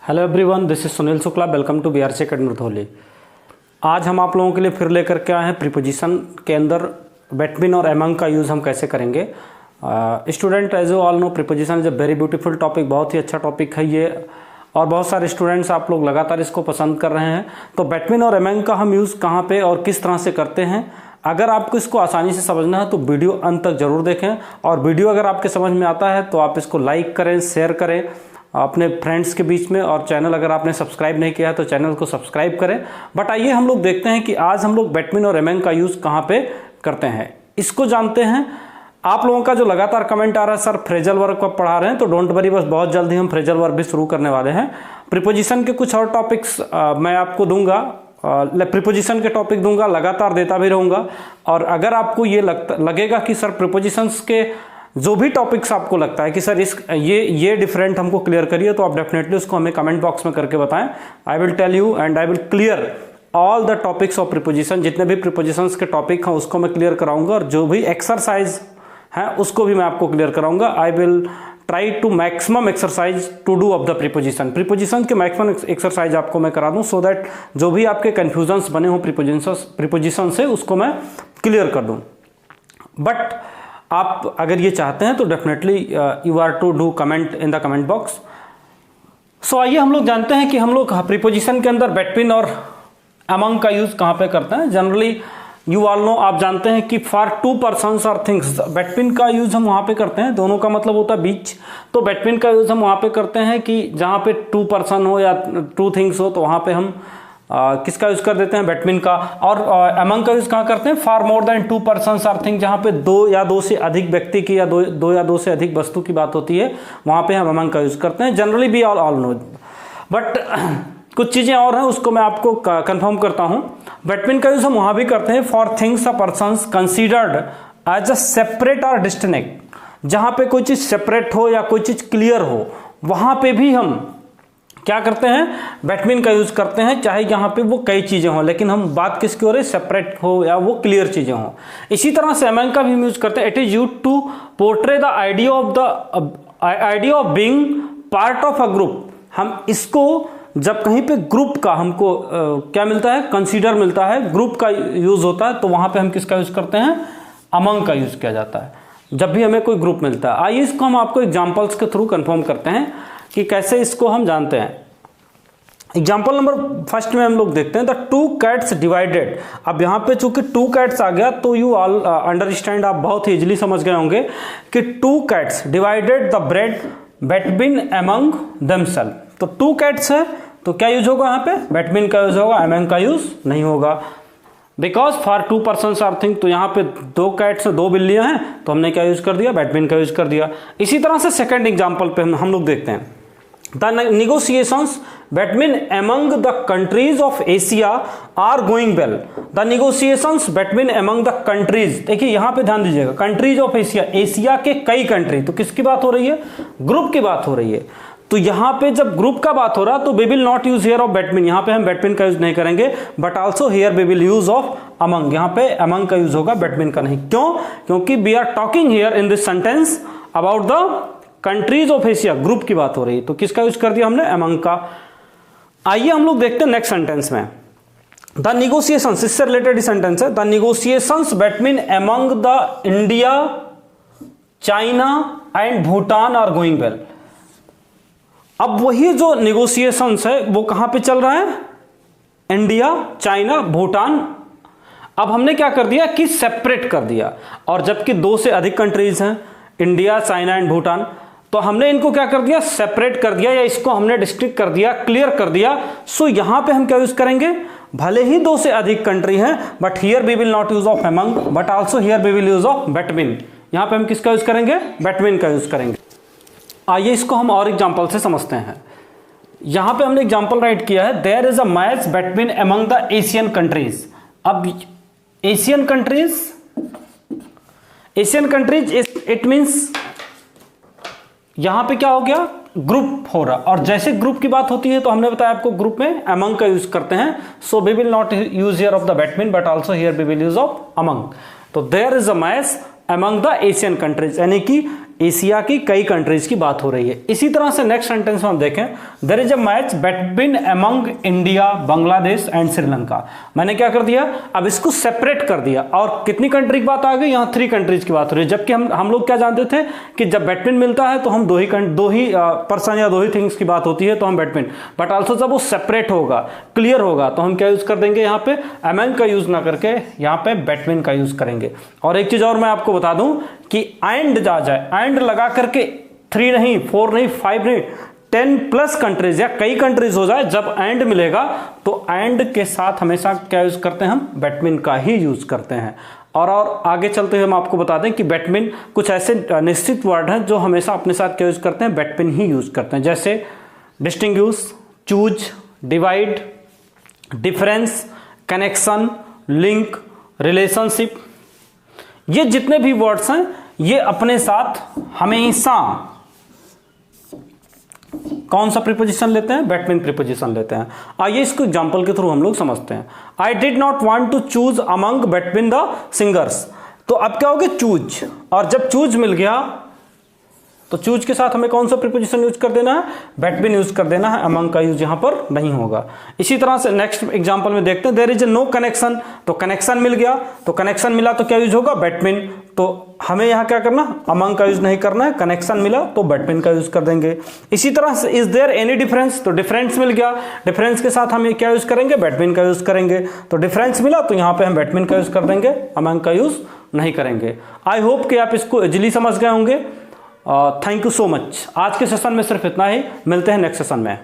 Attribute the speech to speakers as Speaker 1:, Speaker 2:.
Speaker 1: Hello everyone, this is Sunil Shukla. Welcome to BRC academy Dhauli. आज हम आप लोगों के लिए फिर लेकर के आए हैं प्रीपोजिशन के अंदर बेटवीन और एमंग का यूज़ हम कैसे करेंगे। Student, as you all know, preposition is a very beautiful topic, बहुत ही अच्छा टॉपिक है ये, और बहुत सारे स्टूडेंट्स आप लोग लगातार इसको पसंद कर रहे हैं। तो बेटवीन और एमंग का हम यूज़ कहाँ पे और किस तरह से करते हैं, अगर आपको इसको आसानी से समझना है तो वीडियो अंत तक जरूर देखें। और वीडियो अगर आपके समझ में आता है तो आप इसको लाइक करें, शेयर करें अपने फ्रेंड्स के बीच में, और चैनल अगर आपने सब्सक्राइब नहीं किया है तो चैनल को सब्सक्राइब करें। बट आइए हम लोग देखते हैं कि आज हम लोग बेटवीन और एमंग का यूज़ कहाँ पे करते हैं, इसको जानते हैं। आप लोगों का जो लगातार कमेंट आ रहा है, सर फ्रेजल वर्ब कब पढ़ा रहे हैं, तो डोंट वरी, बस बहुत जल्दी हम फ्रेजल वर्ब भी शुरू करने वाले हैं। प्रीपोजिशन के कुछ और टॉपिक्स मैं आपको दूंगा, प्रीपोजिशन के टॉपिक दूंगा, लगातार देता भी रहूँगा। और अगर आपको ये लगेगा कि सर प्रीपोजिशंस के जो भी टॉपिक्स आपको लगता है कि सर ये डिफरेंट हमको क्लियर करिए, तो आप डेफिनेटली उसको हमें कमेंट बॉक्स में करके बताएं। I will tell you and I will clear all the topics of preposition. जितने भी प्रीपोजिशंस के टॉपिक हैं उसको मैं क्लियर कराऊंगा, और जो भी एक्सरसाइज है उसको भी मैं आपको क्लियर कराऊंगा। I will try to maximum exercise to do of the preposition. Preposition के मैक्सिमम एक्सरसाइज आपको मैं करा दूं, सो दैट जो भी आपके कन्फ्यूजन्स बने हो प्रीपोजिशन से उसको मैं क्लियर कर दूं। बट आप अगर ये चाहते हैं तो definitely you are to do comment in the comment box. So आइए हम लोग जानते हैं कि हम लोग प्रीपोजिशन के अंदर बेटवीन और अमंग का यूज कहाँ पे करते हैं। जनरली यू ऑल नो, आप जानते हैं कि फॉर टू पर्सन्स और थिंग्स बेटवीन का यूज हम वहाँ पे करते हैं, दोनों का मतलब होता है बीच। तो बेटवीन का यूज हम वहाँ पे करते हैं कि जहाँ पे टू पर्सन हो या टू थिंग्स हो, तो वहाँ पे हम किसका यूज कर देते हैं, बेटवीन का। और अमंग का यूज कहाँ करते हैं, for more than to persons और थिंग, जहाँ पे दो या दो से अधिक व्यक्ति की या दो या दो से अधिक वस्तु की बात होती है, वहाँ पे हम अमंग का यूज करते हैं। Generally we all know, but कुछ चीजें और हैं उसको मैं आपको कंफर्म करता हूं। बेटवीन का यूज हम वहां भी करते हैं फॉर थिंग्स और persons considered as a separate और डिस्टिंक्ट, जहां पे कोई चीज सेपरेट हो या कोई चीज क्लियर हो, वहां पे भी हम क्या करते हैं, बेटवीन का यूज करते हैं, चाहे यहाँ पे वो कई चीजें हों, लेकिन हम बात किसकी हो रही है, सेपरेट हो या वो क्लियर चीजें हों। इसी तरह से एमंग का भी हम यूज करते हैं। It is used to portray the idea of being part of a group. हम इसको जब कहीं पे ग्रुप का हमको क्या मिलता है, कंसीडर मिलता है, ग्रुप का यूज होता है, तो वहां पे हम किसका यूज करते हैं, अमंग का यूज किया जाता है जब भी हमें कोई ग्रुप मिलता है। आइए इसको हम आपको एग्जांपल्स के थ्रू कंफर्म करते हैं कि कैसे इसको हम जानते हैं। एग्जाम्पल नंबर फर्स्ट में हम लोग देखते हैं द टू कैट्स डिवाइडेड। अब यहाँ पे चूंकि टू कैट्स आ गया तो यू ऑल अंडरस्टैंड, आप बहुत ही इजिली समझ गए होंगे कि two cats divided the bread between among themselves. तो टू कैट्स है तो क्या यूज होगा, यहाँ पे बेटवीन का यूज होगा, एमंग का यूज नहीं होगा। Because for two persons or thing, तो यहाँ पे दो कैट्स दो बिल्लियां हैं, तो हमने क्या यूज कर दिया, बेटवीन का यूज कर दिया। इसी तरह से सेकंड एग्जांपल पे हम लोग देखते हैं the negotiations between among the countries of Asia are going well. The negotiations between among the countries, देखिए यहाँ पे ध्यान दीजिएगा, कंट्रीज ऑफ एशिया, एशिया के कई कंट्री, तो किसकी बात हो रही है, ग्रुप की बात हो रही है। तो यहां पे जब ग्रुप का बात हो रहा तो we will not use here of between, यहां पे हम बेटवीन का यूज नहीं करेंगे, but also here we will use of among, यहां पे अमंग का यूज होगा, बेटवीन का नहीं। क्यों, क्योंकि we are talking here in this sentence about the countries of Asia, group की बात हो रही है, तो किसका यूज कर दिया हमने, अमंग का। आइए हम लोग देखते हैं नेक्स्ट सेंटेंस में द निगोशिएशंस, इससे रिलेटेड सेंटेंस है, the negotiations between among the India, China and Bhutan are going well. अब वही जो निगोशिएशंस है वो कहां पे चल रहा है, इंडिया, चाइना, भूटान। अब हमने क्या कर दिया कि सेपरेट कर दिया, और जबकि दो से अधिक कंट्रीज हैं, इंडिया, चाइना एंड भूटान, तो हमने इनको क्या कर दिया, सेपरेट कर दिया, या इसको हमने डिस्ट्रिक्ट कर दिया, क्लियर कर दिया। सो यहां पे हम क्या यूज करेंगे, भले ही दो से अधिक कंट्री हैं, but here we will not use of among, but also here we will use of between. यहां पे हम किसका यूज करेंगे, बेटवीन का यूज करेंगे। आइए इसको हम और एग्जांपल से समझते हैं। यहां पे हमने एग्जांपल राइट किया है, there is a match between among the Asian countries. अब एशियन कंट्रीज इट मींस यहां पे क्या हो गया, ग्रुप हो रहा, और जैसे ग्रुप की बात होती है तो हमने बताया आपको ग्रुप में अमंग का यूज करते हैं। So we will not use here of the between, but also here we will use of among. तो there is a match among the Asian countries, यानी कि एशिया की कई कंट्रीज की बात हो रही है। इसी तरह से नेक्स्ट सेंटेंस में हम देखें, there is a match between among India, Bangladesh and Sri Lanka. मैंने क्या कर दिया, अब इसको सेपरेट कर दिया और कितनी कंट्री की बात आ गई, यहाँ 3 कंट्रीज की बात हो रही है। जबकि हम लोग क्या जानते थे कि जब बैटमिन मिलता है तो हम दो ही पर्सन या 2 ही थिंग्स की बात होती है तो हम बैटमिन, बट आल्सो जब वो सेपरेट होगा, क्लियर होगा, तो हम क्या यूज कर देंगे, यहाँ पे अमंग का यूज ना करके यहाँ पे बैटमिन का यूज करेंगे। और एक चीज और मैं आपको बता दूं कि एंड जा जाए, एंड लगा करके 3 नहीं, 4 नहीं, 5 नहीं, 10+ कंट्रीज या कई कंट्रीज हो जाए, जब एंड मिलेगा तो एंड के साथ हमेशा क्या यूज करते हैं, हम बैटमिन का ही यूज करते हैं। और आगे चलते हुए हम आपको बता दें कि बैटमिन कुछ ऐसे निश्चित वर्ड हैं जो हमेशा अपने साथ क्या यूज करते हैं, बैटमिन ही यूज करते हैं। जैसे distinguish, choose, divide, difference, connection, link, relationship, ये जितने भी वर्ड्स हैं ये अपने साथ हमेशा कौन सा प्रीपोजिशन लेते हैं, बैटमिन प्रीपोजिशन लेते हैं। आइए इसको एग्जांपल के थ्रू हम लोग समझते हैं। I did not want to choose among between the singers, तो अब क्या हो गया, चूज, और जब चूज मिल गया तो चूज के साथ हमें कौन सा प्रीपोजिशन यूज कर देना है, बैटमिन यूज कर देना है, अमंग का यूज यहां पर नहीं होगा। इसी तरह से नेक्स्ट एग्जांपल में देखते हैं, देयर इज नो कनेक्शन, तो कनेक्शन मिल गया, तो कनेक्शन मिला तो क्या यूज होगा, बैटमिन, तो हमें यहां क्या करना, अमंग का यूज नहीं करना है, कनेक्शन मिला तो बैटमिन का यूज कर देंगे। इसी तरह से इज देयर एनी डिफरेंस, तो डिफरेंस मिल गया, डिफरेंस के साथ हम क्या यूज करेंगे, बैटमिन का यूज करेंगे, तो डिफरेंस मिला तो यहां पे हम बैटमिन का यूज कर देंगे, अमंग का यूज नहीं करेंगे। आई होप कि आप इसको इजीली समझ गए होंगे। Thank you so much. आज के सेशन में सिर्फ इतना ही, मिलते हैं नेक्स्ट सेशन में।